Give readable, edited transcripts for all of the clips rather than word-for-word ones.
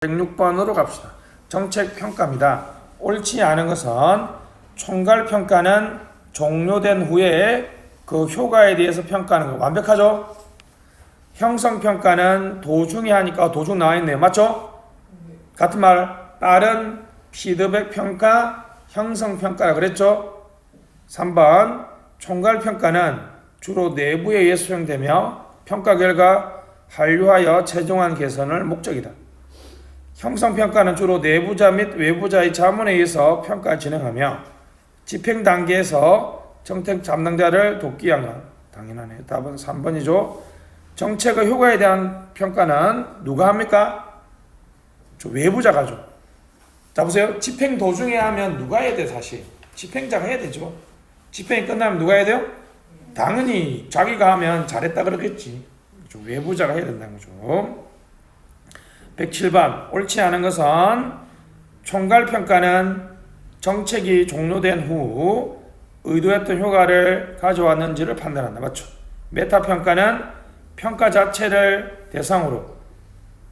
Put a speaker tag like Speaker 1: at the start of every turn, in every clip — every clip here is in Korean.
Speaker 1: 106번으로 갑시다. 정책평가입니다. 옳지 않은 것은 총괄평가는 종료된 후에 그 효과에 대해서 평가하는 거 완벽하죠? 형성평가는 도중에 하니까 도중 나와있네요. 맞죠? 같은 말 빠른 피드백평가, 형성평가라 그랬죠? 3번 총괄평가는 주로 내부에 의해 수행되며 평가 결과 한류하여 최종한 개선을 목적이다. 형성평가는 주로 내부자 및 외부자의 자문에 의해서 평가를 진행하며 집행 단계에서 정책 담당자를 돕기 위한 것. 당연하네요. 답은 3번이죠. 정책의 효과에 대한 평가는 누가 합니까? 외부자가 하죠. 자 보세요. 집행 도중에 하면 누가 해야 돼? 사실 집행자가 해야 되죠. 집행이 끝나면 누가 해야 돼요? 당연히 자기가 하면 잘했다 그러겠지. 외부자가 해야 된다는 거죠. 107번 옳지 않은 것은 총괄평가는 정책이 종료된 후 의도했던 효과를 가져왔는지를 판단한다. 맞죠? 메타평가는 평가 자체를 대상으로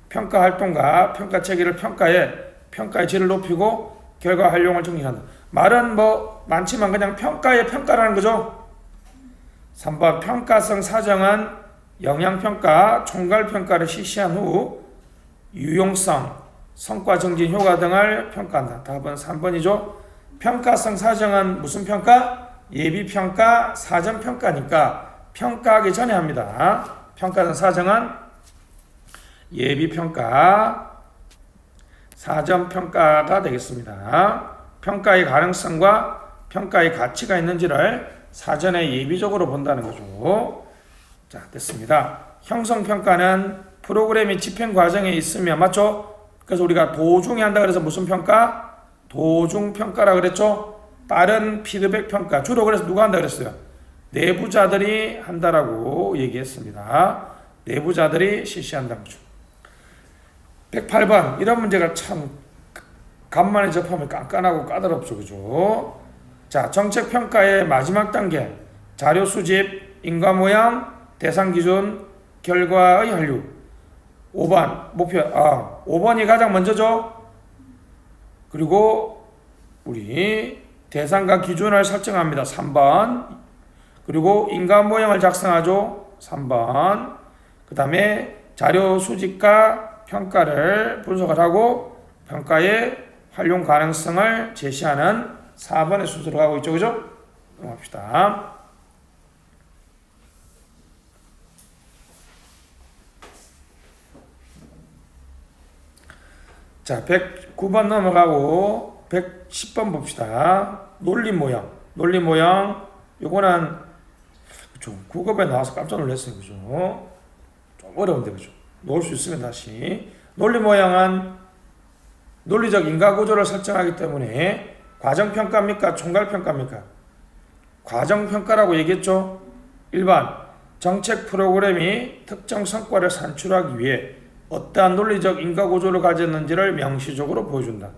Speaker 1: 평가활동과 평가체계를 평가해 평가의 질을 높이고 결과 활용을 정리한다. 말은 뭐 많지만 그냥 평가의 평가라는 거죠. 3번 평가성 사정은 영향평가, 총괄평가를 실시한 후 유용성, 성과 증진 효과 등을 평가한다. 답은 3번이죠. 평가성 사정은 무슨 평가? 예비평가, 사전평가니까 평가하기 전에 합니다. 평가성 사정은 예비평가, 사전평가가 되겠습니다. 평가의 가능성과 평가의 가치가 있는지를 사전에 예비적으로 본다는 거죠. 자, 됐습니다. 형성평가는 프로그램이 집행 과정에 있으면 맞죠? 그래서 우리가 도중에 한다 그래서 무슨 평가? 도중평가라 그랬죠? 빠른 피드백 평가. 주로 그래서 누가 한다 그랬어요? 내부자들이 한다라고 얘기했습니다. 내부자들이 실시한다는 거죠. 108번 이런 문제가 참 간만에 접하면 깐깐하고 까다롭죠. 그죠? 자, 정책평가의 마지막 단계 자료 수집, 인과 모양, 대상 기준, 결과의 한류. 5번 목표 5번이 가장 먼저죠. 그리고 우리 대상과 기준을 설정합니다. 3번. 그리고 인간 모형을 작성하죠. 3번. 그 다음에 자료 수집과 평가를 분석을 하고 평가의 활용 가능성을 제시하는 4번의 순서로 가고 있죠. 그죠? 넘어갑시다. 자, 109번 넘어가고 110번 봅시다. 논리 모형. 논리 모형. 요거는 좀 국어에 나와서 깜짝 놀랐어요. 그죠? 좀 어려운데 그죠? 놓을 수 있으면 다시. 논리 모형은 논리적 인과 구조를 설정하기 때문에 과정평가입니까? 총괄평가입니까? 과정평가라고 얘기했죠? 1번 정책 프로그램이 특정 성과를 산출하기 위해 어떠한 논리적 인과구조를 가졌는지를 명시적으로 보여준다.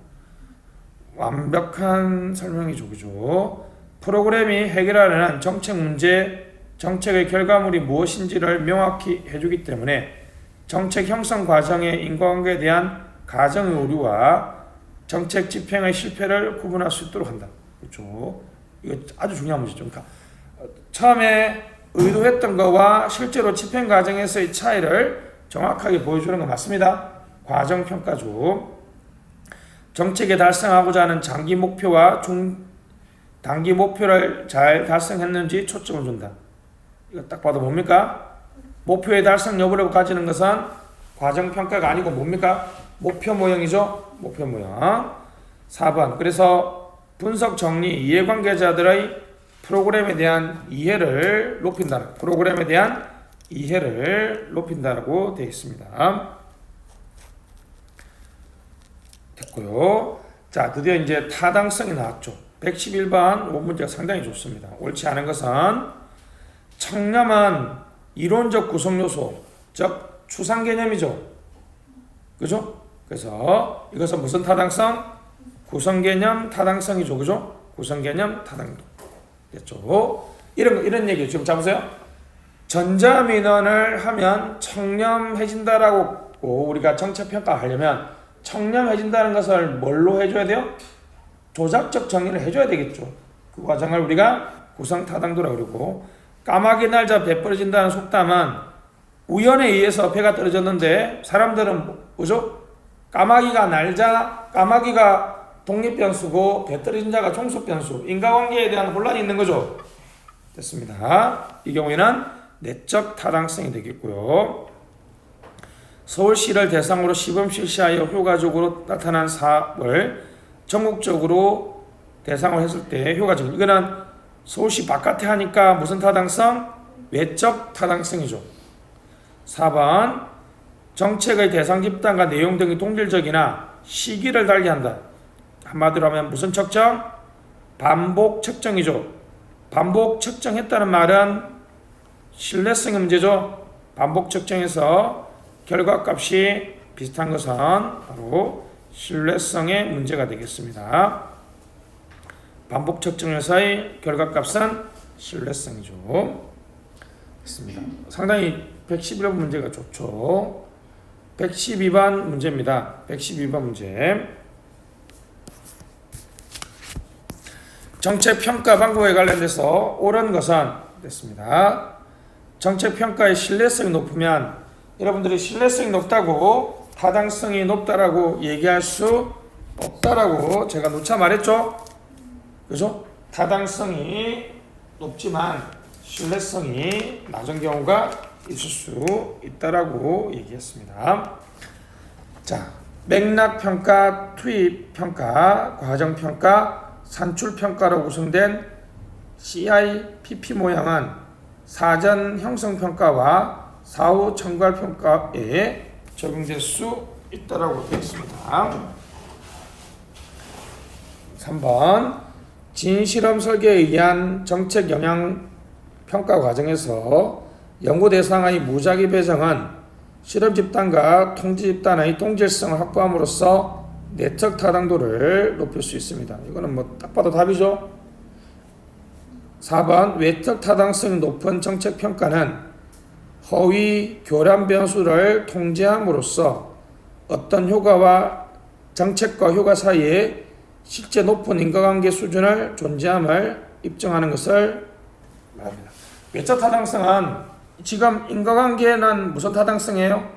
Speaker 1: 완벽한 설명이죠. 그죠? 프로그램이 해결하려는 정책 문제, 정책의 결과물이 무엇인지를 명확히 해주기 때문에 정책 형성 과정의 인과관계에 대한 가정의 오류와 정책 집행의 실패를 구분할 수 있도록 한다. 그렇죠? 이거 아주 중요한 문제죠. 그러니까 처음에 의도했던 거와 실제로 집행 과정에서의 차이를 정확하게 보여주는 거 맞습니다. 과정평가죠. 정책에 달성하고자 하는 장기 목표와 단기 목표를 잘 달성했는지 초점을 준다. 이거 딱 봐도 뭡니까? 목표의 달성 여부를 가지는 것은 과정평가가 아니고 뭡니까? 목표 모형이죠. 목표 모형. 4번 그래서 분석 정리 이해관계자들의 프로그램에 대한 이해를 높인다. 프로그램에 대한 이해를 높인다라고 되어 있습니다. 됐고요. 자, 드디어 이제 타당성이 나왔죠. 111번 5문제가 상당히 좋습니다. 옳지 않은 것은 청렴은 이론적 구성 요소, 즉 추상 개념이죠. 그죠? 그래서 이것은 무슨 타당성? 구성 개념 타당성이죠. 그죠? 구성 개념 타당성. 됐죠? 이런 얘기예요. 지금 잡으세요. 전자민원을 하면 청렴해진다라고 우리가 정책평가 하려면 청렴해진다는 것을 뭘로 해줘야 돼요? 조작적 정의를 해줘야 되겠죠. 그 과정을 우리가 구성타당도라고 그러고, 까마귀 날자 배 떨어진다는 속담은 우연에 의해서 배가 떨어졌는데 사람들은 뭐죠? 까마귀가 날자, 까마귀가 독립변수고 배 떨어진 자가 종속변수, 인과관계에 대한 혼란이 있는 거죠. 됐습니다. 이 경우에는 내적 타당성이 되겠고요. 서울시를 대상으로 시범 실시하여 효과적으로 나타난 사업을 전국적으로 대상으로 했을 때 효과적, 이거는 서울시 바깥에 하니까 무슨 타당성? 외적 타당성이죠. 4번 정책의 대상 집단과 내용 등이 동질적이나 시기를 달리한다. 한마디로 하면 무슨 측정? 반복 측정이죠. 반복 측정했다는 말은 신뢰성의 문제죠. 반복 측정에서 결과값이 비슷한 것은 바로 신뢰성의 문제가 되겠습니다. 반복 측정에서의 결과값은 신뢰성이죠. 됐습니다. 상당히 111번 문제가 좋죠. 112번 문제입니다. 112번 문제. 정책평가 방법에 관련돼서 옳은 것은 됐습니다. 정책평가의 신뢰성이 높으면 여러분들이 신뢰성이 높다고 타당성이 높다라고 얘기할 수 없다라고 제가 누차 말했죠. 그죠? 타당성이 높지만 신뢰성이 낮은 경우가 있을 수 있다라고 얘기했습니다. 자, 맥락평가, 투입평가, 과정평가, 산출평가로 구성된 CIPP 모양은 사전 형성평가와 사후 청괄평가에 적용될 수 있다고 되어 있습니다. 3번 진실험 설계에 의한 정책 영향 평가 과정에서 연구 대상의 무작위 배정은 실험 집단과 통지 집단의 동질성을 확보함으로써 내적 타당도를 높일 수 있습니다. 이거는 뭐 딱 봐도 답이죠. 4번 외적 타당성이 높은 정책 평가는 허위 교란 변수를 통제함으로써 어떤 효과와 정책과 효과 사이에 실제 높은 인과관계 수준을 존재함을 입증하는 것을 말합니다. 외적 타당성은 지금 인과관계는 무슨 타당성이에요?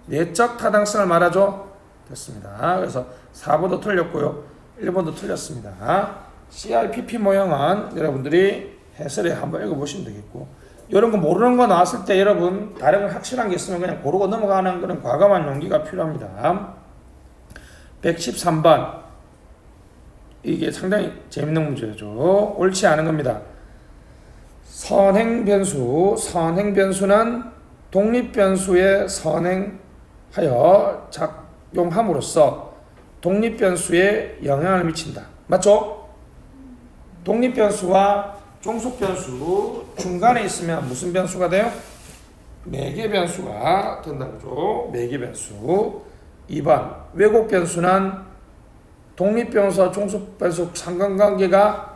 Speaker 1: 내적 타당성을 말하죠. 됐습니다. 그래서 4번도 틀렸고요. 1번도 틀렸습니다. CIPP 모형은 여러분들이 해설에 한번 읽어보시면 되겠고, 이런 거 모르는 거 나왔을 때 여러분 다른 거 확실한 게 있으면 그냥 고르고 넘어가는 그런 과감한 용기가 필요합니다. 113번 이게 상당히 재밌는 문제죠. 옳지 않은 겁니다. 선행변수, 선행변수는 독립변수에 선행하여 작용함으로써 독립변수에 영향을 미친다. 맞죠? 독립변수와 종속변수 중간에 있으면 무슨 변수가 돼요? 매개변수가 된다고죠. 매개변수. 2번 왜곡변수는 독립변수와 종속변수 상관관계가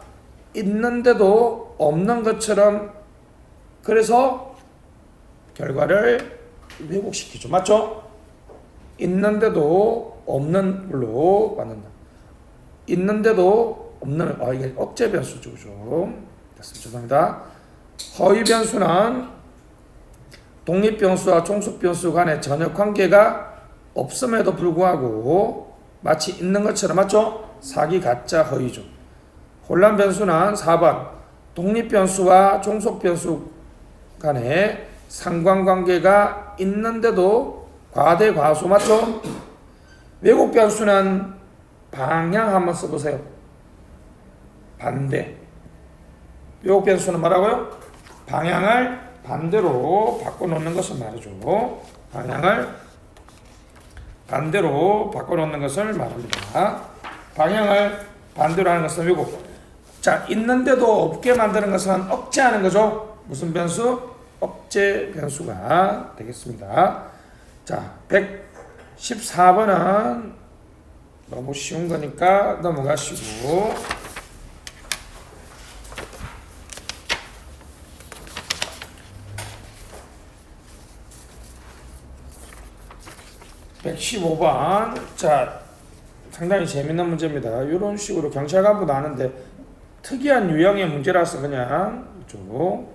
Speaker 1: 있는데도 없는 것처럼 그래서 결과를 왜곡시키죠. 맞죠? 있는데도 없는 걸로 만든다. 있는데도 없는, 이게 억제 변수죠. 그죠? 됐습니다. 죄송합니다. 허위 변수는 독립 변수와 종속 변수 간에 전혀 관계가 없음에도 불구하고 마치 있는 것처럼, 맞죠? 사기, 가짜, 허위죠. 혼란 변수는 4번 독립 변수와 종속 변수 간에 상관관계가 있는데도 과대 과소, 맞죠? 왜곡 변수는 방향 한번 써보세요. 반대. 왜곡 변수는 뭐라고요? 방향을 반대로 바꿔놓는 것을 말이죠. 방향을 반대로 바꿔놓는 것을 말합니다. 방향을 반대로 하는 것은 왜곡. 자, 있는데도 없게 만드는 것은 억제하는 거죠. 무슨 변수? 억제 변수가 되겠습니다. 자, 114번은 너무 쉬운 거니까 넘어가시고, 115번. 자, 상당히 재밌는 문제입니다. 이런 식으로 경찰 간부 나왔는데 특이한 유형의 문제라서 그냥 좀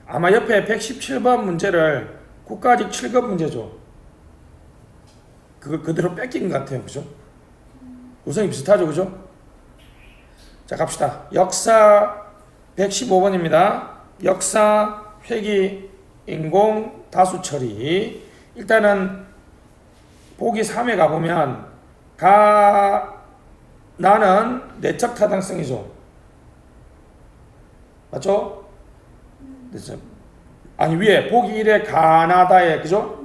Speaker 1: 아마 옆에 117번 문제를 국가직 7급 문제죠. 그거 그대로 뺏긴 것 같아요. 그죠? 구성이 비슷하죠. 그죠? 자, 갑시다. 역사 115번입니다. 역사, 회기, 인공, 다수 처리. 일단은 보기 3에 가보면 나는 내적 타당성이죠. 맞죠? 아니 위에 보기 1에 가나다에 그죠?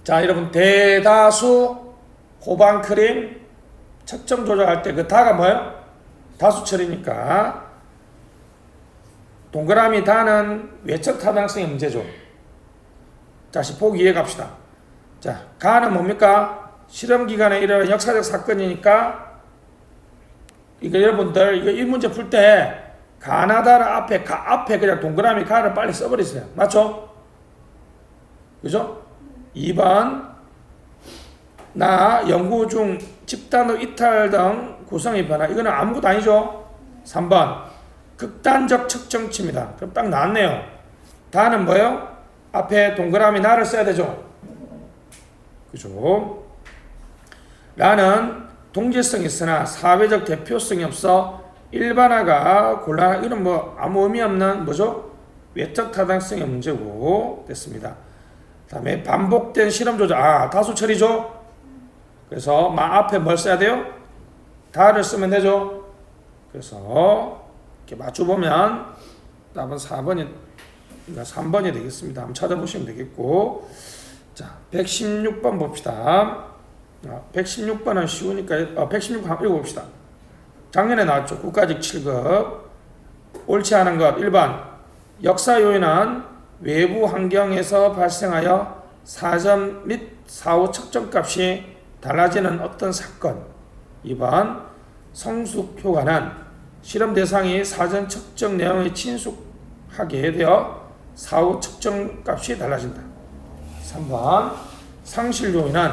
Speaker 1: 자, 여러분 대다수 호방 크림 측정 조작할 때 그 다가 뭐예요? 다수 처리니까 동그라미 다는 외적 타당성의 문제죠. 다시 보기 2에 갑시다. 자, 가는 뭡니까? 실험 기간에 일어난 역사적 사건이니까 이거 여러분들 이거 이 문제 풀 때 가나다를 앞에 그냥 동그라미 가를 빨리 써버리세요. 맞죠? 그죠? 2번 나 연구 중 집단의 이탈 등 구성의 변화. 이거는 아무것도 아니죠. 3번 극단적 측정치입니다. 그럼 딱 나왔네요. 다는 뭐예요? 앞에 동그라미 나를 써야 되죠. 그죠? 라는 동질성이 있으나 사회적 대표성이 없어 일반화가 곤란한 이런 뭐 아무 의미 없는 뭐죠? 외적 타당성의 문제고 됐습니다. 다음에 반복된 실험 조작. 다수 처리죠. 그래서 앞에 뭘 써야 돼요? 다를 쓰면 되죠. 그래서 이렇게 맞춰보면 답은 4번이 3번이 되겠습니다. 한번 찾아보시면 되겠고. 자, 116번 봅시다. 116번은 쉬우니까 116번 한번 읽어봅시다. 작년에 나왔죠. 국가직 7급. 옳지 않은 것 1번 역사 요인은 외부 환경에서 발생하여 사전 및 사후 측정값이 달라지는 어떤 사건. 2번 성숙 효과는 실험 대상이 사전 측정 내용에 친숙하게 되어 사후 측정값이 달라진다. 3번 상실 요인은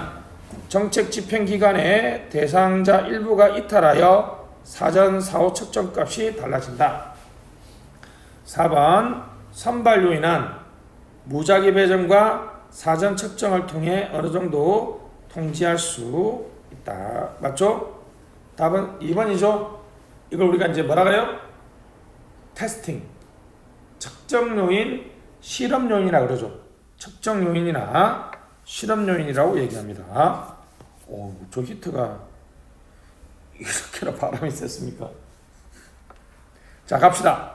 Speaker 1: 정책 집행 기간에 대상자 일부가 이탈하여 사전 사후 측정값이 달라진다. 4번 선발 요인은 무작위 배정과 사전 측정을 통해 어느 정도 통지할 수 있다. 맞죠? 답은 2번이죠. 이걸 우리가 이제 뭐라 그래요? 테스팅. 측정 요인, 실험 요인이라 그러죠. 측정 요인이나 실험 요인이라고 얘기합니다. 오, 저 히트가 이렇게나 바람이 셌습니까? 자, 갑시다.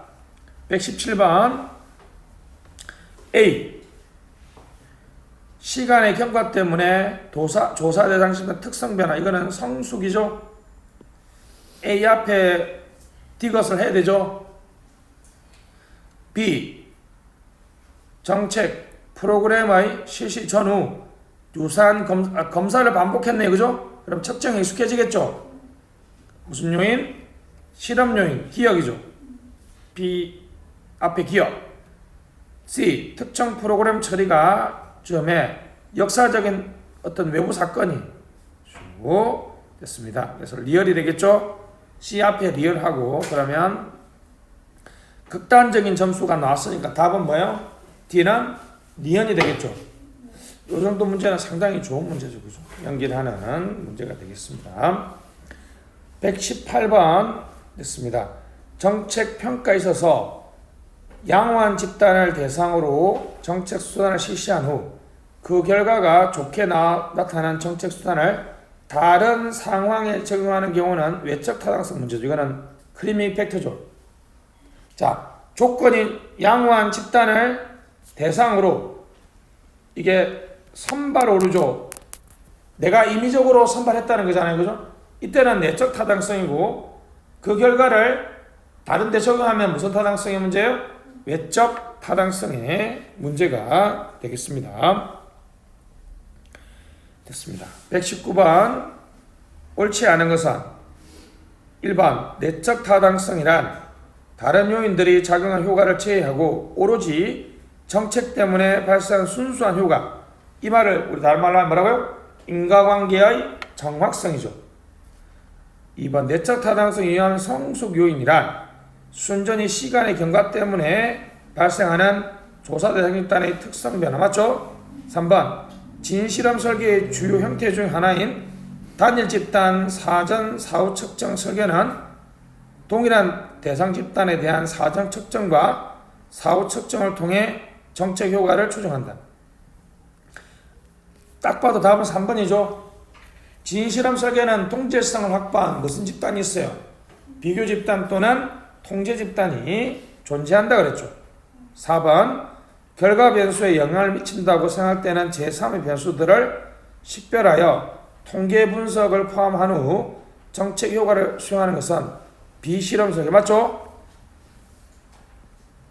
Speaker 1: 117번 A. 시간의 경과 때문에 조사 대상 시간 특성 변화. 이거는 성숙이죠. A 앞에 디귿을 해야 되죠. B. 정책 프로그램의 실시 전후 유사한 검사를 반복했네요. 그죠? 그럼 측정에 익숙해지겠죠. 무슨 요인? 실험 요인, 기억이죠. B 앞에 기억. C. 특정 프로그램 처리가 점에 역사적인 어떤 외부 사건이 됐습니다. 그래서 리얼이 되겠죠. C 앞에 리얼하고 그러면 극단적인 점수가 나왔으니까 답은 뭐예요? D는 리언이 되겠죠. 이 정도 문제는 상당히 좋은 문제죠. 그죠? 연결하는 문제가 되겠습니다. 118번 됐습니다. 정책 평가에 있어서 양호한 집단을 대상으로 정책 수단을 실시한 후 그 결과가 좋게 나타난 정책 수단을 다른 상황에 적용하는 경우는 외적 타당성 문제죠. 이거는 크리밍 팩터죠. 자, 조건이 양호한 집단을 대상으로 이게 선발 오류죠. 내가 임의적으로 선발했다는 거잖아요. 그죠? 이때는 내적 타당성이고 그 결과를 다른 데 적용하면 무슨 타당성의 문제예요? 외적 타당성의 문제가 되겠습니다. 됐습니다. 119번 옳지 않은 것은 1번 내적 타당성이란 다른 요인들이 작용한 효과를 제외하고 오로지 정책 때문에 발생한 순수한 효과. 이 말을 우리 다른 말로 하면 뭐라고요? 인과관계의 정확성이죠. 2번 내적 타당성에 의한 성숙 요인이란 순전히 시간의 경과 때문에 발생하는 조사 대상 집단의 특성 변화 맞죠? 3번 진실험 설계의 주요 형태 중 하나인 단일 집단 사전 사후 측정 설계는 동일한 대상 집단에 대한 사전 측정과 사후 측정을 통해 정책 효과를 추정한다. 딱 봐도 답은 3번이죠. 진실험 설계는 통제성을 확보한 무슨 집단이 있어요? 비교 집단 또는 통제 집단이 존재한다 그랬죠. 4번 결과 변수에 영향을 미친다고 생각되는 제3의 변수들을 식별하여 통계 분석을 포함한 후 정책 효과를 수행하는 것은 비실험 설계 맞죠?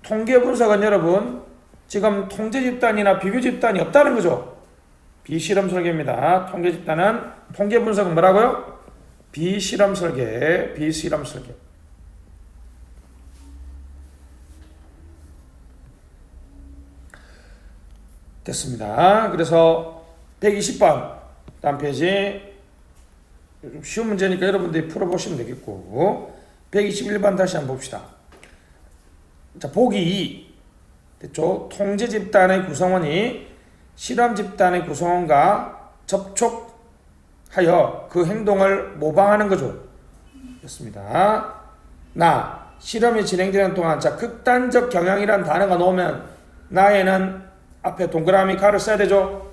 Speaker 1: 통계 분석은 여러분 지금 통제 집단이나 비교 집단이 없다는 거죠. 비실험 설계입니다. 통계 집단은 통계 분석은 뭐라고요? 비실험 설계, 비실험 설계. 됐습니다. 그래서 120번 다음 페이지 좀 쉬운 문제니까 여러분들이 풀어보시면 되겠고 121번 다시 한번 봅시다. 자, 보기 2 됐죠? 통제 집단의 구성원이 실험 집단의 구성원과 접촉하여 그 행동을 모방하는 거죠. 됐습니다. 나 실험이 진행되는 동안 자 극단적 경향이란 단어가 나오면 나에는 앞에 동그라미 가를 써야 되죠.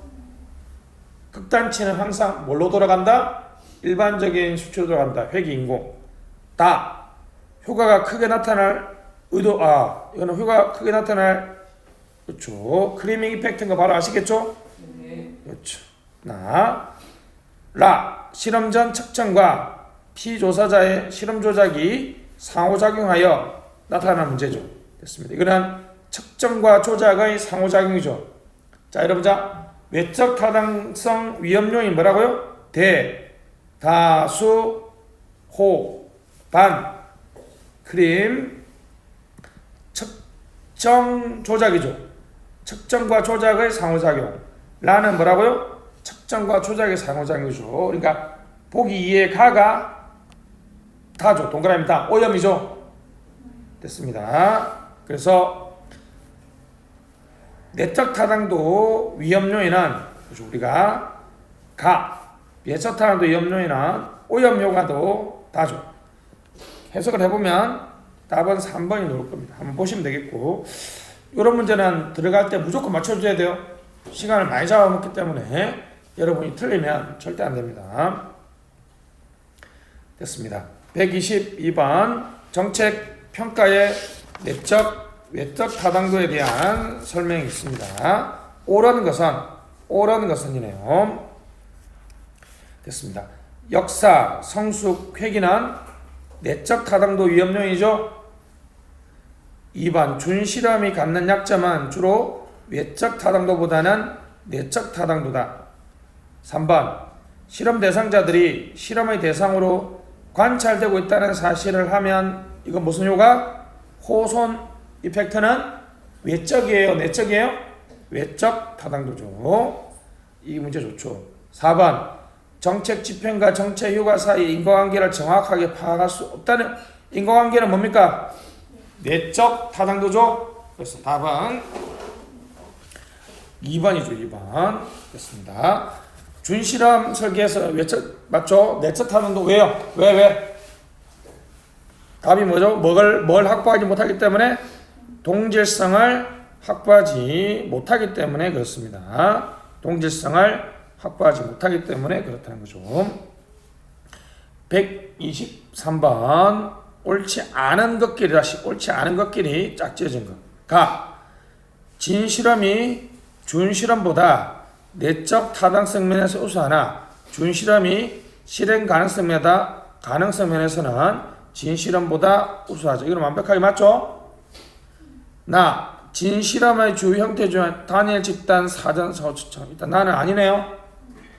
Speaker 1: 극단치는 항상 뭘로 돌아간다? 일반적인 수치로 돌아간다. 회귀인공. 다 효과가 크게 나타날 의도 이거는 효과가 크게 나타날 그렇죠. 크리밍 이펙트인 거 바로 아시겠죠?
Speaker 2: 네.
Speaker 1: 그렇죠. 라 실험 전 측정과 피조사자의 실험 조작이 상호작용하여 나타나는 문제죠. 됐습니다. 이거는 측정과 조작의 상호작용이죠. 자, 여러분 자 외적 타당성 위험 요인 뭐라고요? 대, 다수, 호, 반, 크림, 측정, 조작이죠. 측정과 조작의 상호작용. 라는 뭐라고요? 측정과 조작의 상호작용이죠. 그러니까 보기 2의 가가 다죠. 동그라미 다. 오염이죠. 됐습니다. 그래서 내적 타당도 위험 요인은 우리가 예적 타당도 위험 요인은 오염 효과도 다죠. 해석을 해보면 답은 3번이 나올 겁니다. 한번 보시면 되겠고 이런 문제는 들어갈 때 무조건 맞춰줘야 돼요. 시간을 많이 잡아먹기 때문에 여러분이 틀리면 절대 안 됩니다. 됐습니다. 122번 정책 평가의 내적 외적 타당도에 대한 설명이 있습니다. 옳은 것은이네요. 됐습니다. 역사, 성숙, 회귀는 내적 타당도 위험 요인이죠. 2번 준실험이 갖는 약점은 주로 외적 타당도보다는 내적 타당도다. 3번 실험 대상자들이 실험의 대상으로 관찰되고 있다는 사실을 하면 이건 무슨 효과? 호손 이펙트는 외적이에요? 내적이에요? 외적 타당도죠. 이 문제 좋죠. 4번 정책 집행과 정책 효과 사이 인과관계를 정확하게 파악할 수 없다는 인과관계는 뭡니까? 내적 타당도죠. 그래서 답은 2번이죠. 2번 됐습니다. 준실험 설계에서 외적 맞죠? 내적 타당도 왜요? 왜? 답이 뭐죠? 뭘 확보하지 못하기 때문에 동질성을 확보하지 못하기 때문에 그렇습니다. 동질성을 확보하지 못하기 때문에 그렇다는 거죠. 123번 옳지 않은 것끼리 짝지어진 것. 진실험이 준실험보다 내적 타당성 면에서 우수하나 준실험이 실행 가능성 면에서는 진실험보다 우수하죠. 이건 완벽하게 맞죠? 진실험의 주요 형태 중 단일 집단 사전 사후 측정. 일단 나는 아니네요.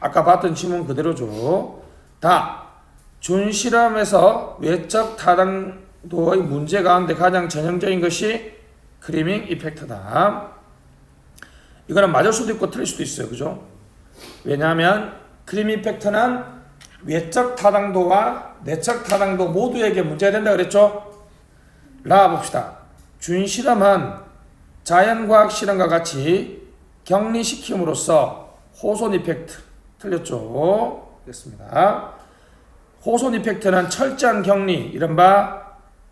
Speaker 1: 아까 봤던 지문 그대로죠. 준실험에서 외적 타당도의 문제 가운데 가장 전형적인 것이 크리밍 이펙트다. 이거는 맞을 수도 있고 틀릴 수도 있어요. 그죠? 왜냐하면 크리미 팩터는 외적 타당도와 내적 타당도 모두에게 문제가 된다 그랬죠? 라 봅시다. 준 실험은 자연과학 실험과 같이 격리시킴으로써 호손 이펙트 틀렸죠? 됐습니다. 호손 이펙트는 철저한 격리, 이른바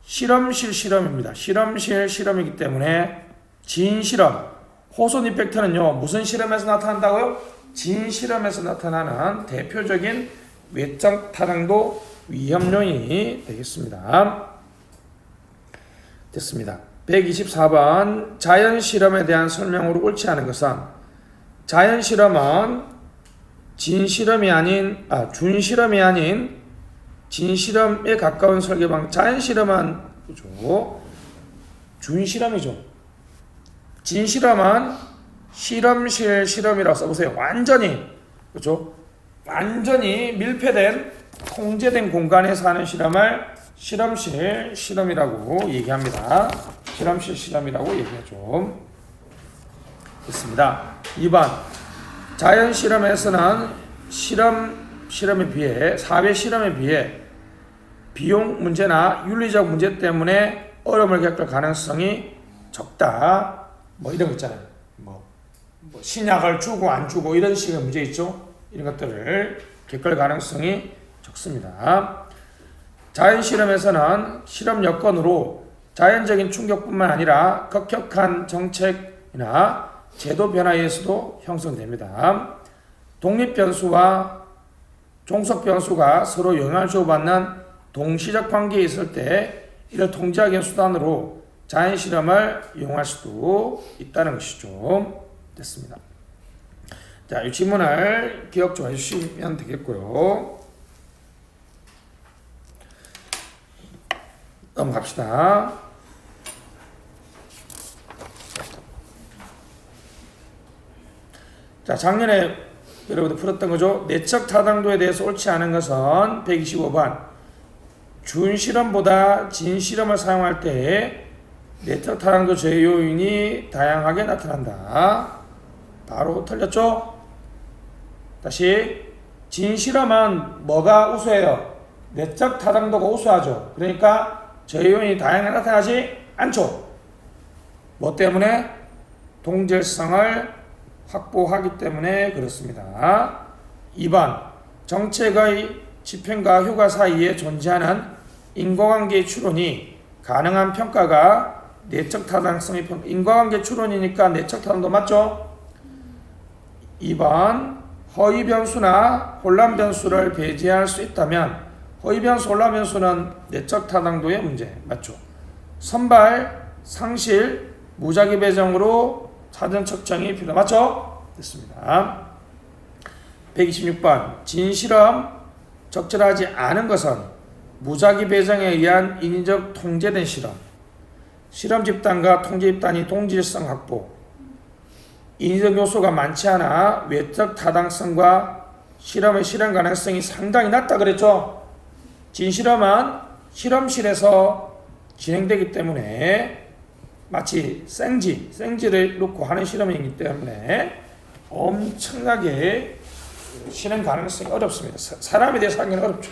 Speaker 1: 실험실 실험입니다. 실험실 실험이기 때문에 진실험. 호손 이펙트는요, 무슨 실험에서 나타난다고요? 진실험에서 나타나는 대표적인 외적 타당도 위험 요인이 되겠습니다. 됐습니다. 124번 자연 실험에 대한 설명으로 옳지 않은 것은 자연 실험은 준실험이 아닌 진실험에 가까운 설계방. 자연 실험은 그죠? 준실험이죠. 진실험은 실험실 실험이라고 써보세요. 완전히 그죠? 완전히 밀폐된 통제된 공간에서 하는 실험을 실험실 실험이라고 얘기합니다. 실험실 실험이라고 얘기하죠. 됐습니다. 2번 자연 실험에서는 실험에 비해 사회 실험에 비해 비용 문제나 윤리적 문제 때문에 어려움을 겪을 가능성이 적다. 뭐 이런 거 있잖아요. 뭐 신약을 주고 안 주고 이런 식의 문제 있죠. 이런 것들을 겪을 가능성이 적습니다. 자연 실험에서는 실험 여건으로 자연적인 충격뿐만 아니라 급격한 정책이나 제도 변화에서도 형성됩니다. 독립 변수와 종속 변수가 서로 영향을 주고받는 동시적 관계에 있을 때 이를 통제하기 위한 수단으로 자연 실험을 이용할 수도 있다는 것이죠. 됐습니다. 자, 이 질문을 기억 좀 해주시면 되겠고요. 넘어갑시다. 자, 작년에 여러분들 풀었던 거죠. 내적 타당도에 대해서 옳지 않은 것은 125번 준실험보다 진실험을 사용할 때 내적 타당도 제외 요인이 다양하게 나타난다. 바로 틀렸죠? 다시 진실험은 뭐가 우수해요? 내적 타당도가 우수하죠. 그러니까 제외 요인이 다양하게 나타나지 않죠. 뭐 때문에? 동질성을 확보하기 때문에 그렇습니다. 2번 정책의 집행과 효과 사이에 존재하는 인과관계의 추론이 가능한 평가가 내적 타당성의 평가. 인과관계 추론이니까 내적 타당도 맞죠? 2번 허위 변수나 혼란 변수를 배제할 수 있다면 허위 변수, 혼란 변수는 내적 타당도의 문제 맞죠? 선발, 상실, 무작위 배정으로 사전 측정이 필요 맞죠? 됐습니다. 126번 진실험 적절하지 않은 것은 무작위 배정에 의한 인위적 통제된 실험, 실험 집단과 통제 집단이 동질성 확보, 인위적 요소가 많지 않아 외적 타당성과 실험의 실현 가능성이 상당히 낮다 그랬죠? 진실험은 실험실에서 진행되기 때문에 마치 생지를 놓고 하는 실험이기 때문에 엄청나게 실현 가능성이 어렵습니다. 사람에 대해서 하기는 어렵죠.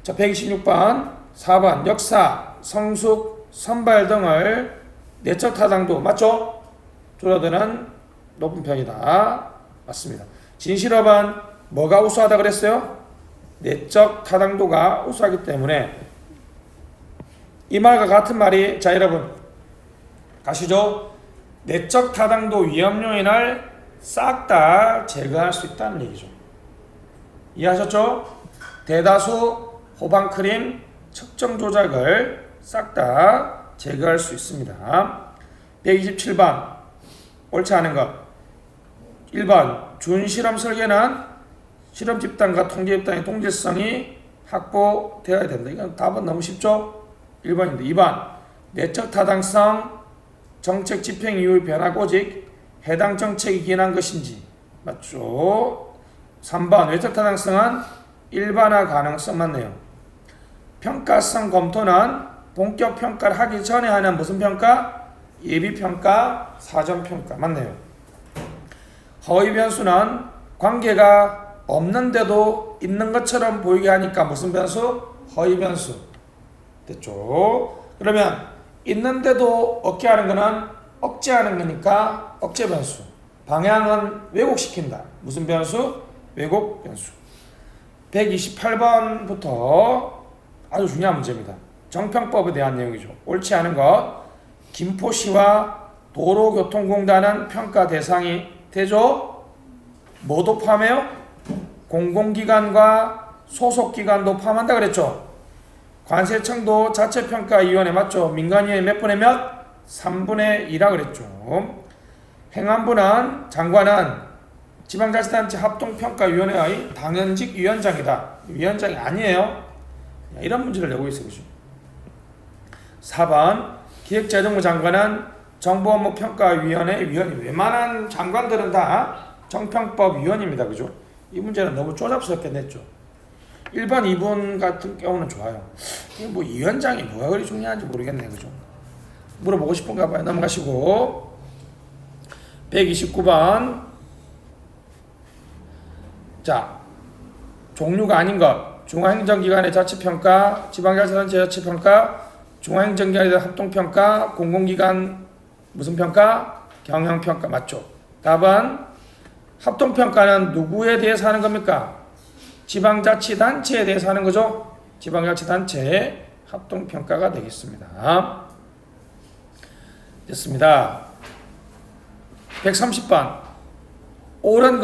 Speaker 1: 자, 126번 4번 역사, 성숙, 선발 등을 내적 타당도 맞죠? 줄어드는 높은 편이다. 맞습니다. 진실험은 뭐가 우수하다 그랬어요? 내적 타당도가 우수하기 때문에 이 말과 같은 말이 자 여러분 가시죠? 내적 타당도 위험 요인을 싹 다 제거할 수 있다는 얘기죠. 이해하셨죠? 대다수 호방 크림 측정 조작을 싹 다 제거할 수 있습니다. 127번 옳지 않은 것 1번 준실험 설계는 실험 집단과 통제 집단의 동질성이 확보되어야 된다. 이건 답은 너무 쉽죠? 1번인데 2번 내적 타당성 정책 집행 이후의 변화가 오직 해당 정책이 기인한 것인지 맞죠? 3번 외적 타당성은 일반화 가능성 맞네요. 평가성 검토는 본격 평가를 하기 전에 하는 무슨 평가? 예비평가, 사전평가 맞네요. 허위 변수는 관계가 없는데도 있는 것처럼 보이게 하니까 무슨 변수? 허위 변수. 됐죠? 그러면 있는데도 없게 하는 거는 억제하는 거니까 억제 변수. 방향은 왜곡시킨다. 무슨 변수? 왜곡 변수. 128번부터 아주 중요한 문제입니다. 정평법에 대한 내용이죠. 옳지 않은 것. 김포시와 도로교통공단은 평가 대상이 되죠? 뭐도 포함해요? 공공기관과 소속기관도 포함한다 그랬죠? 관세청도 자체평가위원회 맞죠? 민간위원회 몇 분의 몇? 3분의 2라 그랬죠. 행안부는 장관은 지방자치단체 합동평가위원회의 당연직 위원장이다. 위원장이 아니에요. 이런 문제를 내고 있어요. 그죠? 4번 기획재정부 장관은 정부업무평가위원회 위원이 웬만한 장관들은 다 정평법 위원입니다. 그죠? 이 문제는 너무 쪼잡스럽게 냈죠. 1번, 2번 같은 경우는 좋아요. 뭐 위원장이 뭐가 그리 중요한지 모르겠네. 그죠? 물어보고 싶은가 봐요. 넘어가시고 129번 자 종류가 아닌 것 중앙행정기관의 자치평가 지방자치단체 자치평가 중앙행정기관의 합동평가 공공기관 무슨 평가? 경영평가 맞죠? 답은 합동평가는 누구에 대해서 하는 겁니까? 지방자치단체에 대해서 하는 거죠? 지방자치단체의 합동평가가 되겠습니다. 됐습니다. 130번 옳은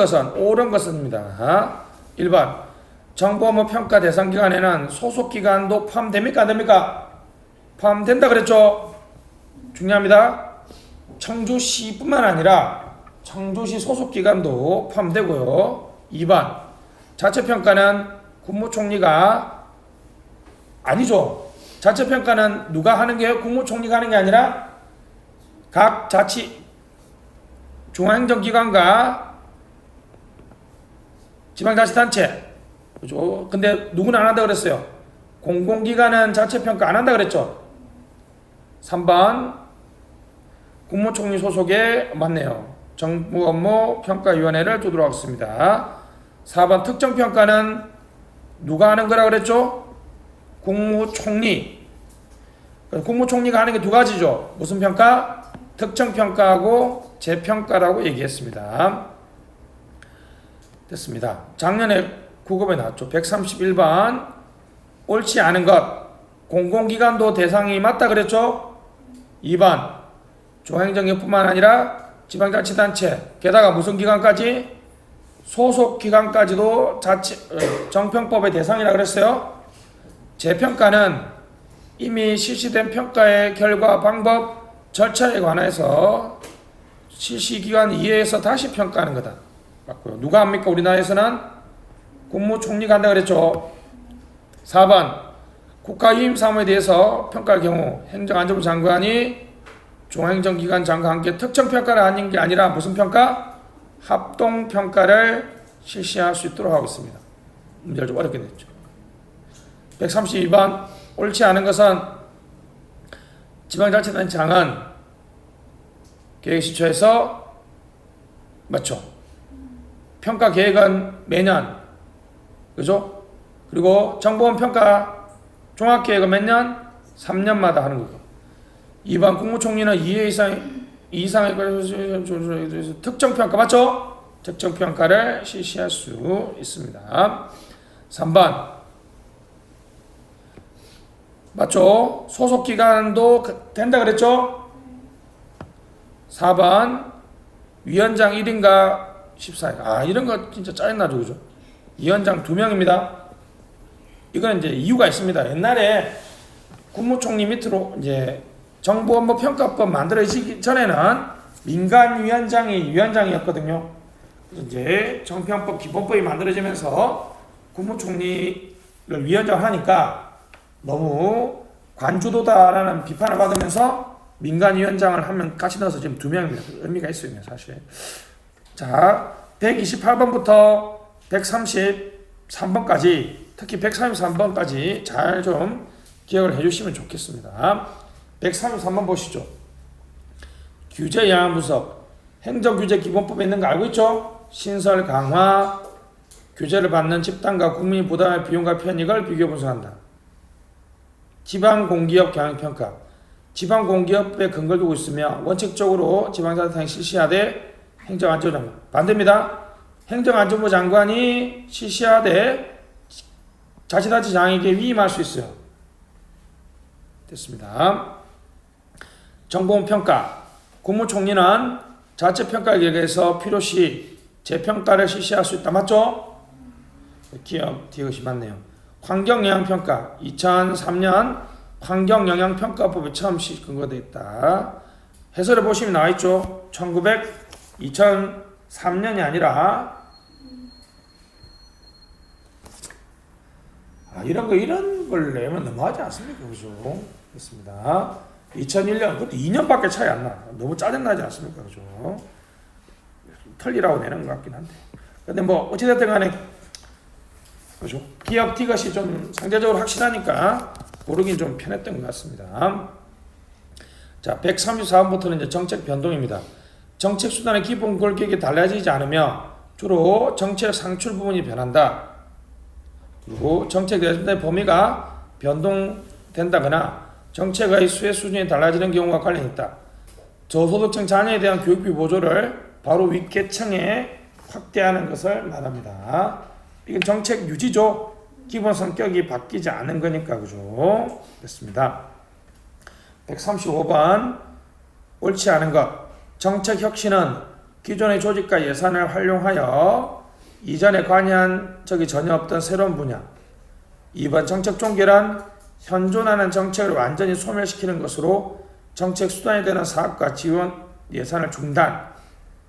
Speaker 1: 것은입니다. 1번 정부업무평가 대상기관에는 소속기관도 포함됩니까? 안됩니까? 포함된다 그랬죠? 중요합니다. 청주시뿐만 아니라 청주시 소속기관도 포함되고요. 2번 자체평가는 국무총리가 아니죠. 자체평가는 누가 하는 게요? 국무총리가 하는 게 아니라 각 자치 중앙행정기관과 지방자치단체 그죠? 근데 누구는 안 한다 그랬어요. 공공기관은 자체평가 안 한다 그랬죠. 3번 국무총리 소속에 맞네요. 정부업무평가위원회를 두도록 하겠습니다. 4번 특정평가는 누가 하는 거라 그랬죠? 국무총리. 국무총리가 하는 게 두 가지죠. 무슨 평가? 특정평가하고 재평가라고 얘기했습니다. 됐습니다. 작년에 국어에 나왔죠. 131번 옳지 않은 것 공공기관도 대상이 맞다 그랬죠. 2번 중앙행정기관뿐만 아니라 지방자치단체 게다가 무슨 기관까지? 소속기관까지도 정평법의 대상이라 그랬어요. 재평가는 이미 실시된 평가의 결과 방법 절차에 관해서 실시기관 이해해서 다시 평가하는 거다. 맞고요. 누가 합니까? 우리나라에서는 국무총리가 한다 그랬죠. 4번 국가유임 사무에 대해서 평가할 경우 행정안전부 장관이 중앙행정기관 장관과 함께 특정평가를 하는 게 아니라 무슨 평가? 합동평가를 실시할 수 있도록 하고 있습니다. 문제를 좀 어렵게 냈죠. 132번 옳지 않은 것은 지방자치단체장은 계획시초에서 맞죠? 평가 계획은 매년 그죠? 그리고 정보원 평가 종합계획은 몇 년? 3년마다 하는 거고 2번 국무총리는 2회 이상의 특정평가 맞죠? 특정평가를 실시할 수 있습니다. 3번 맞죠? 소속기관도 된다 그랬죠? 4번 위원장 1인가 14인 이런 거 진짜 짜증나죠 그죠? 위원장 2명입니다. 이건 이제 이유가 있습니다. 옛날에 국무총리 밑으로 이제 정부업무평가법 만들어지기 전에는 민간위원장이 위원장이었거든요. 그래서 이제 정평법 기본법이 만들어지면서 국무총리를 위원장을 하니까 너무 관주도다라는 비판을 받으면서 민간위원장을 하면 같이 넣어서 지금 2명입니다. 의미가 있어요, 사실. 자, 128번부터 133번까지, 특히 133번까지 잘 좀 기억을 해주시면 좋겠습니다. 133번 보시죠. 규제 양안 분석. 행정규제 기본법에 있는 거 알고 있죠? 신설 강화, 규제를 받는 집단과 국민이 부담할 비용과 편익을 비교 분석한다. 지방공기업 경영평가. 지방공기업에 근거를 두고 있으며 원칙적으로 지방자치단이 실시하되 행정안전부 장관. 반대입니다. 행정안전부 장관이 실시하되 자치단체장에게 위임할 수 있어요. 됐습니다. 정보원평가. 국무총리는 자체평가 계획에서 필요시 재평가를 실시할 수 있다. 맞죠? 기업 이것이 맞네요. 환경영향평가. 2003년 환경영향평가법이 처음 근거되어 있다. 해설에 보시면 나와있죠. 2003년이 아니라 이런 걸 내면 너무하지 않습니까? 그죠? 그렇습니다. 2001년, 그것도 2년밖에 차이 안 나. 너무 짜증나지 않습니까? 그죠? 털리라고 내는 것 같긴 한데. 근데 뭐, 어찌됐든 간에, 그죠? 기업 T것이 좀 상대적으로 확실하니까 고르긴 좀 편했던 것 같습니다. 자, 134번부터는 이제 정책 변동입니다. 정책 수단의 기본 골격이 달라지지 않으며 주로 정책 상출 부분이 변한다. 그리고 정책 내전의 범위가 변동된다거나 정책의 수혜 수준이 달라지는 경우가 관련이 있다. 저소득층 자녀에 대한 교육비 보조를 바로 윗계층에 확대하는 것을 말합니다. 이건 정책 유지죠. 기본 성격이 바뀌지 않은 거니까 그죠? 됐습니다. 135번 옳지 않은 것. 정책 혁신은 기존의 조직과 예산을 활용하여 이전에 관여한 적이 전혀 없던 새로운 분야. 2번 정책 종결은 현존하는 정책을 완전히 소멸시키는 것으로 정책 수단이 되는 사업과 지원 예산을 중단.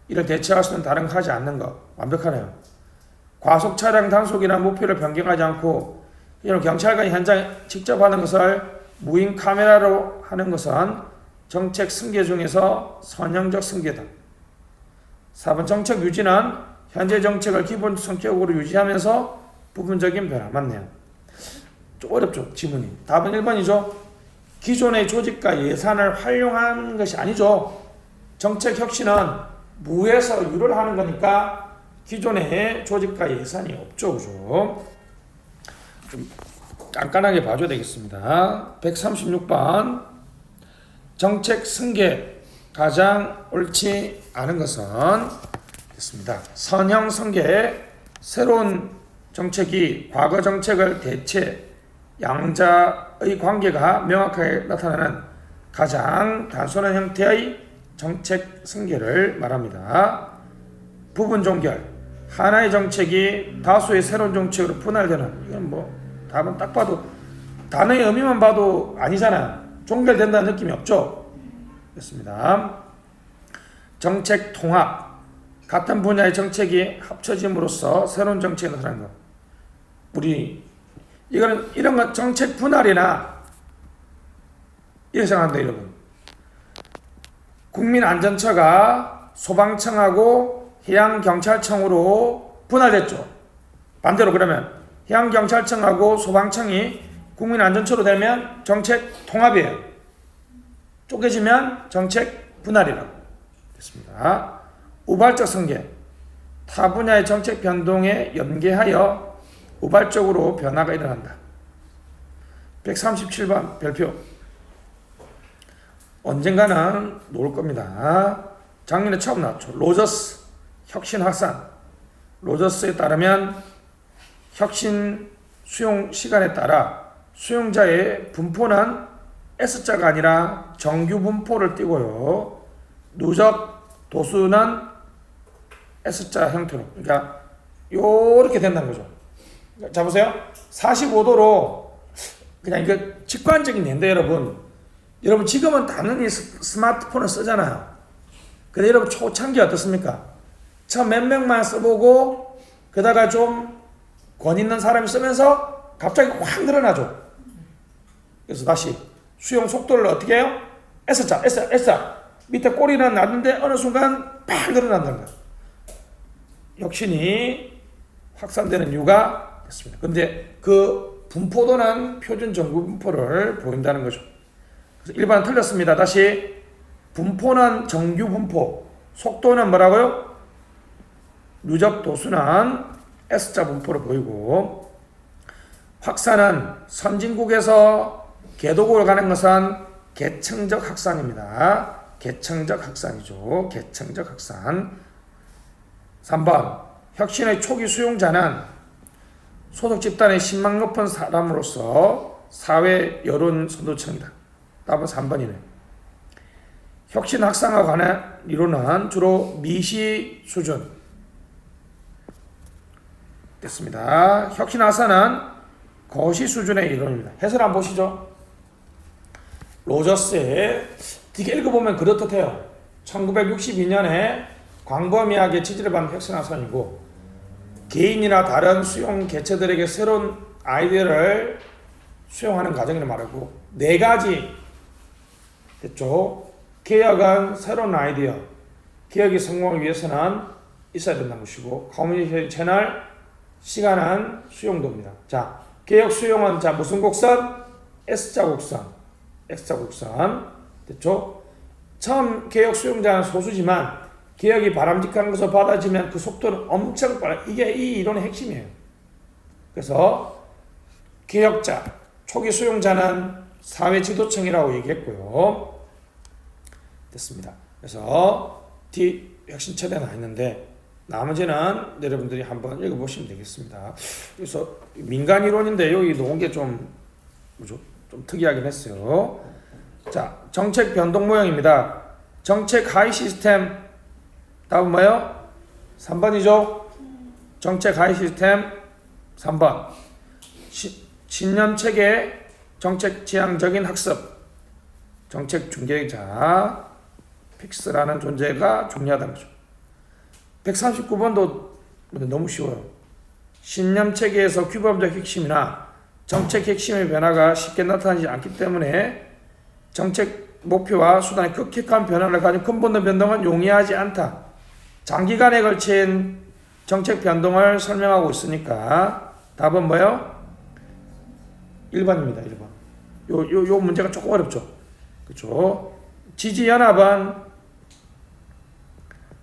Speaker 1: 이를 대체할 수는 다른 거 하지 않는 것. 완벽하네요. 과속 차량 단속이나 목표를 변경하지 않고 이런 경찰관이 현장에 직접 하는 것을 무인 카메라로 하는 것은 정책 승계 중에서 선형적 승계다. 4번 정책 유지는 현재 정책을 기본 성격으로 유지하면서 부분적인 변화. 맞네요. 좀 어렵죠, 지문이. 답은 1번이죠. 기존의 조직과 예산을 활용한 것이 아니죠. 정책 혁신은 무에서 유를 하는 거니까 기존의 조직과 예산이 없죠. 그죠? 좀 깐깐하게 봐줘야 되겠습니다. 136번 정책 승계 가장 옳지 않은 것은 됐습니다. 선형 승계 새로운 정책이 과거 정책을 대체 양자의 관계가 명확하게 나타나는 가장 단순한 형태의 정책 승계를 말합니다. 부분 종결. 하나의 정책이 다수의 새로운 정책으로 분할되는. 이건 뭐 답은 딱 봐도 단어의 의미만 봐도 아니잖아요. 종결된다는 느낌이 없죠. 됐습니다. 정책 통합. 같은 분야의 정책이 합쳐짐으로써 새로운 정책이 나타나는 것. 이런 건 정책 분할이나 이렇게 생각한다, 여러분. 국민안전처가 소방청하고 해양경찰청으로 분할됐죠. 반대로 그러면 해양경찰청하고 소방청이 국민안전처로 되면 정책 통합이에요. 쪼개지면 정책 분할이라고 됐습니다. 우발적 승계. 타 분야의 정책 변동에 연계하여 우발적으로 변화가 일어난다. 137번 별표. 언젠가는 놓을 겁니다. 작년에 처음 나왔죠. 로저스 혁신 확산. 로저스에 따르면 혁신 수용 시간에 따라 수용자의 분포는 S자가 아니라 정규 분포를 띄고요. 누적 도수는 S자 형태로. 그러니까 요렇게 된다는 거죠. 자 보세요. 45도로 그냥 이거 직관적인 예인데 여러분 지금은 당연히 스마트폰을 쓰잖아요. 근데 여러분 초창기 어떻습니까? 처음 몇 명만 써보고 그다가 좀 권 있는 사람이 쓰면서 갑자기 확 늘어나죠. 그래서 다시 수용 속도를 어떻게 해요? S자 밑에 꼬리는 낮은데 어느 순간 팍 늘어난다는 거예요. 혁신이 확산되는 이유가 됐습니다. 근데 그 분포도는 표준 정구 분포를 보인다는 거죠. 그래서 일반은 틀렸습니다. 다시 분포는 정규 분포, 속도는 뭐라고요? 누적 도수는 S자 분포로 보이고, 확산은 선진국에서 개도국을 가는 것은 계층적 확산입니다. 계층적 확산이죠. 계층적 확산. 3번 혁신의 초기 수용자는 소득 집단의 신망 높은 사람으로서 사회 여론 선도층이다. 답은 3번이네. 혁신 확산과 관한 이론은 주로 미시 수준 됐습니다. 혁신 확산은 거시 수준의 이론입니다. 해설 한번 보시죠. 로저스의 되게 읽어보면 그렇듯해요. 1962년에 광범위하게 지지를 받은 혁신 확산이고, 개인이나 다른 수용 개체들에게 새로운 아이디어를 수용하는 과정을 말하고, 4가지 됐죠. 개혁은 새로운 아이디어, 개혁이 성공하기 위해서는 있어야 된다는 것이고, 커뮤니케이션 채널, 시간은 수용도입니다. 자, 개혁 수용은 자 무슨 곡선? S자 곡선, X자 곡선 됐죠. 처음 개혁 수용자는 소수지만 개혁이 바람직한 것으로 받아지면 그 속도는 엄청 빨라. 이게 이 이론의 핵심이에요. 그래서 개혁자, 초기 수용자는 사회 지도층이라고 얘기했고요. 됐습니다. 그래서 D 혁신 최대가 나 있는데 나머지는 여러분들이 한번 읽어보시면 되겠습니다. 그래서 민간 이론인데 여기 놓은 게 좀 특이하긴 했어요. 자, 정책 변동 모형입니다. 정책 하이 시스템 답은 뭐예요? 3번이죠? 정책 하이 시스템 3번. 신념체계 정책 지향적인 학습. 정책 중개자 픽스라는 존재가 중요하다는 거죠. 139번도 너무 쉬워요. 신념체계에서 규범적 핵심이나 정책 핵심의 변화가 쉽게 나타나지 않기 때문에 정책 목표와 수단의 급격한 변화를 가진 근본적 변동은 용이하지 않다. 장기간에 걸친 정책 변동을 설명하고 있으니까 답은 뭐예요? 1번입니다. 1번. 요 문제가 조금 어렵죠. 그렇죠? 지지연합은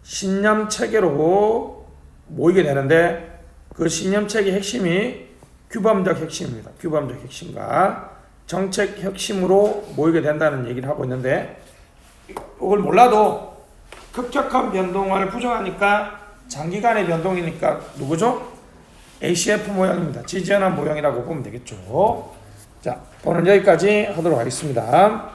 Speaker 1: 신념체계로 모이게 되는데 그 신념체계 핵심이 규범적 핵심입니다. 규범적 핵심과 정책 핵심으로 모이게 된다는 얘기를 하고 있는데, 이걸 몰라도 급격한 변동을 부정하니까 장기간의 변동이니까 누구죠? ACF 모형입니다. 지지연합 모형이라고 보면 되겠죠. 자, 오늘 여기까지 하도록 하겠습니다.